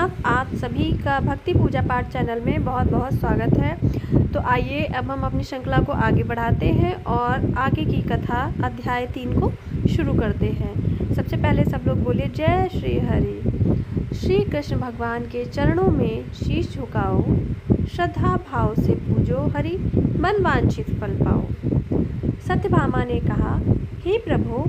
जनाब, आप सभी का भक्ति पूजा पाठ चैनल में बहुत बहुत स्वागत है। तो आइए अब हम अपनी श्रृंखला को आगे बढ़ाते हैं और आगे की कथा अध्याय 3 को शुरू करते हैं। सबसे पहले सब लोग बोलिए जय श्री हरि। श्री कृष्ण भगवान के चरणों में शीश झुकाओ, श्रद्धा भाव से पूजो हरि, मन वांछित फल पाओ। सत्यभामा ने कहा, हे प्रभु,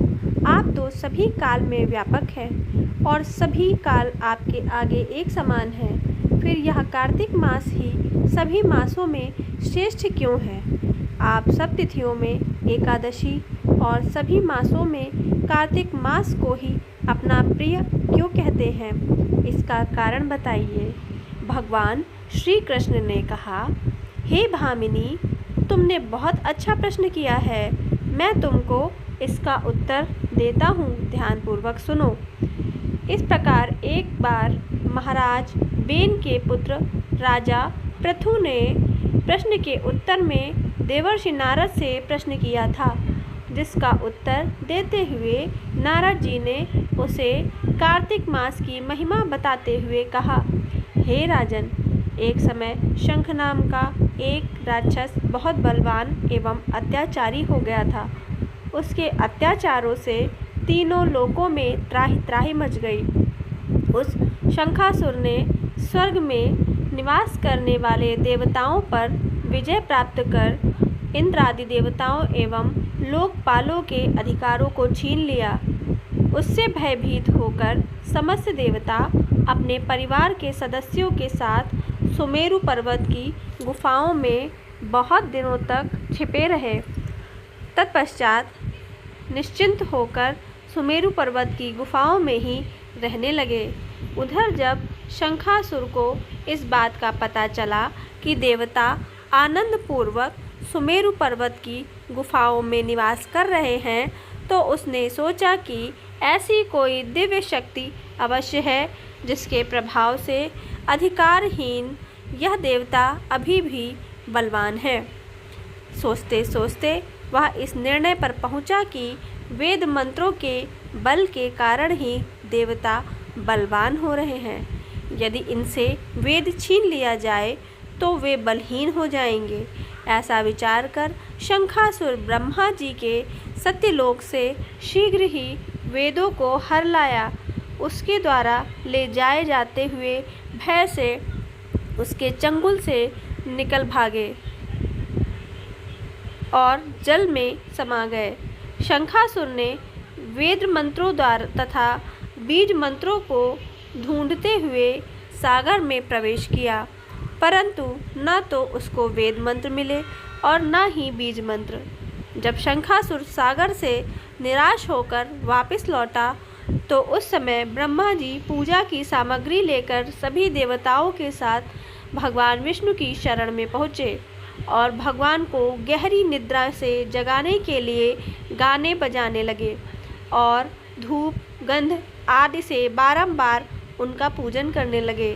आप तो सभी काल में व्यापक हैं और सभी काल आपके आगे एक समान हैं। फिर यह कार्तिक मास ही सभी मासों में श्रेष्ठ क्यों है? आप सब तिथियों में एकादशी और सभी मासों में कार्तिक मास को ही अपना प्रिय क्यों कहते हैं? इसका कारण बताइए। भगवान श्री कृष्ण ने कहा, हे भामिनी, तुमने बहुत अच्छा प्रश्न किया है। मैं तुमको इसका उत्तर देता हूँ, ध्यानपूर्वक सुनो। इस प्रकार एक बार महाराज बेन के पुत्र राजा पृथु ने प्रश्न के उत्तर में देवर्षि नारद से प्रश्न किया था, जिसका उत्तर देते हुए नारद जी ने उसे कार्तिक मास की महिमा बताते हुए कहा, हे राजन, एक समय शंख नाम का एक राक्षस बहुत बलवान एवं अत्याचारी हो गया था। उसके अत्याचारों से तीनों लोकों में त्राहि त्राहि मच गई। उस शंखासुर ने स्वर्ग में निवास करने वाले देवताओं पर विजय प्राप्त कर इंद्रादि देवताओं एवं लोकपालों के अधिकारों को छीन लिया। उससे भयभीत होकर समस्त देवता अपने परिवार के सदस्यों के साथ सुमेरु पर्वत की गुफाओं में बहुत दिनों तक छिपे रहे। तत्पश्चात निश्चिंत होकर सुमेरु पर्वत की गुफाओं में ही रहने लगे। उधर जब शंखासुर को इस बात का पता चला कि देवता आनंदपूर्वक सुमेरु पर्वत की गुफाओं में निवास कर रहे हैं, तो उसने सोचा कि ऐसी कोई दिव्य शक्ति अवश्य है जिसके प्रभाव से अधिकारहीन यह देवता अभी भी बलवान है। सोचते सोचते वह इस निर्णय पर पहुंचा कि वेद मंत्रों के बल के कारण ही देवता बलवान हो रहे हैं। यदि इनसे वेद छीन लिया जाए तो वे बलहीन हो जाएंगे। ऐसा विचार कर शंखासुर ब्रह्मा जी के सत्यलोक से शीघ्र ही वेदों को हर लाया। उसके द्वारा ले जाए जाते हुए भय से उसके चंगुल से निकल भागे और जल में समा गए। शंखासुर ने वेद मंत्रों द्वारा तथा बीज मंत्रों को ढूंढते हुए सागर में प्रवेश किया, परंतु न तो उसको वेद मंत्र मिले और न ही बीज मंत्र। जब शंखासुर सागर से निराश होकर वापस लौटा, तो उस समय ब्रह्मा जी पूजा की सामग्री लेकर सभी देवताओं के साथ भगवान विष्णु की शरण में पहुँचे और भगवान को गहरी निद्रा से जगाने के लिए गाने बजाने लगे और धूप गंध आदि से बारंबार उनका पूजन करने लगे।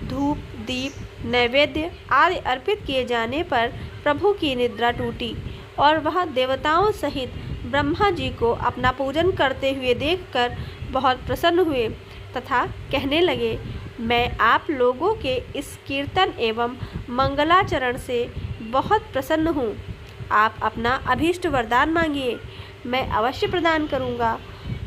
धूप दीप नैवेद्य आदि अर्पित किए जाने पर प्रभु की निद्रा टूटी और वह देवताओं सहित ब्रह्मा जी को अपना पूजन करते हुए देखकर बहुत प्रसन्न हुए तथा कहने लगे, मैं आप लोगों के इस कीर्तन एवं मंगलाचरण से बहुत प्रसन्न हूँ। आप अपना अभीष्ट वरदान मांगिए, मैं अवश्य प्रदान करूँगा।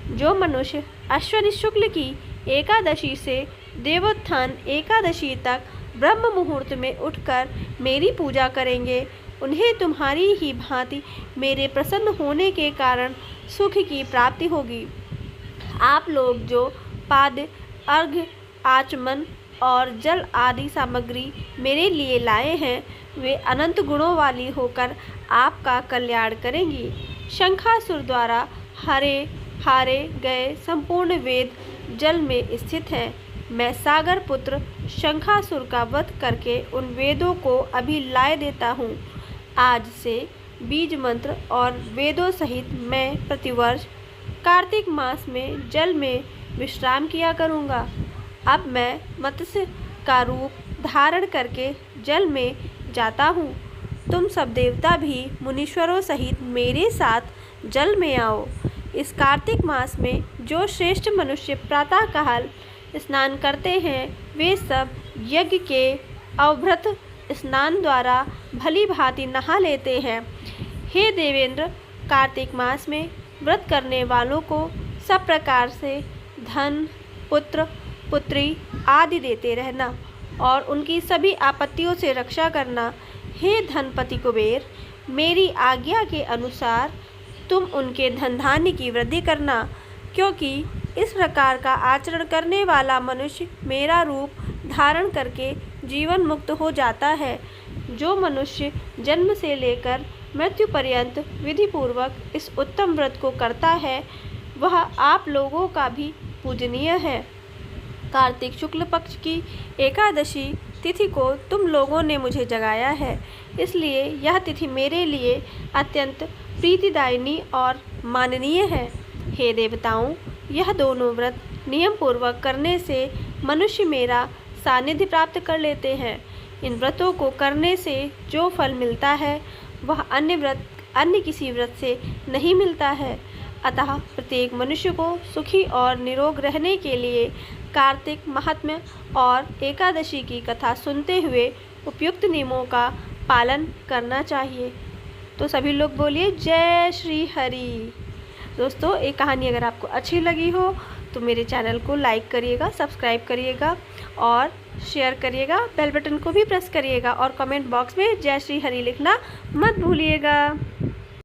जो मनुष्य अश्विनी शुक्ल की एकादशी से देवोत्थान एकादशी तक ब्रह्म मुहूर्त में उठकर मेरी पूजा करेंगे, उन्हें तुम्हारी ही भांति मेरे प्रसन्न होने के कारण सुख की प्राप्ति होगी। आप लोग जो पाद्य अर्घ्य आचमन और जल आदि सामग्री मेरे लिए लाए हैं, वे अनंत गुणों वाली होकर आपका कल्याण करेंगी। शंखासुर द्वारा हारे गए संपूर्ण वेद जल में स्थित हैं। मैं सागर पुत्र शंखासुर का वध करके उन वेदों को अभी लाए देता हूँ। आज से बीज मंत्र और वेदों सहित मैं प्रतिवर्ष कार्तिक मास में जल में विश्राम किया करूँगा। अब मैं मत्स्य का रूप धारण करके जल में जाता हूँ। तुम सब देवता भी मुनीश्वरों सहित मेरे साथ जल में आओ। इस कार्तिक मास में जो श्रेष्ठ मनुष्य प्रातःकाल स्नान करते हैं वे सब यज्ञ के अवभृत स्नान द्वारा भली भांति नहा लेते हैं। हे देवेंद्र, कार्तिक मास में व्रत करने वालों को सब प्रकार से धन, पुत्र, पुत्री आदि देते रहना और उनकी सभी आपत्तियों से रक्षा करना। हे धनपति कुबेर, मेरी आज्ञा के अनुसार तुम उनके धन धान्य की वृद्धि करना, क्योंकि इस प्रकार का आचरण करने वाला मनुष्य मेरा रूप धारण करके जीवन मुक्त हो जाता है। जो मनुष्य जन्म से लेकर मृत्यु पर्यंत विधिपूर्वक इस उत्तम व्रत को करता है वह आप लोगों का भी पूजनीय है। कार्तिक शुक्ल पक्ष की एकादशी तिथि को तुम लोगों ने मुझे जगाया है, इसलिए यह तिथि मेरे लिए अत्यंत प्रीतिदायिनी और माननीय है। हे देवताओं, यह दोनों व्रत नियम पूर्वक करने से मनुष्य मेरा सानिध्य प्राप्त कर लेते हैं। इन व्रतों को करने से जो फल मिलता है वह अन्य किसी व्रत से नहीं मिलता है। अतः प्रत्येक मनुष्य को सुखी और निरोग रहने के लिए कार्तिक महात्म्य और एकादशी की कथा सुनते हुए उपयुक्त नियमों का पालन करना चाहिए। तो सभी लोग बोलिए जय श्री हरि। दोस्तों, ये कहानी अगर आपको अच्छी लगी हो तो मेरे चैनल को लाइक करिएगा, सब्सक्राइब करिएगा और शेयर करिएगा। बेल बटन को भी प्रेस करिएगा और कमेंट बॉक्स में जय श्री हरि लिखना मत भूलिएगा।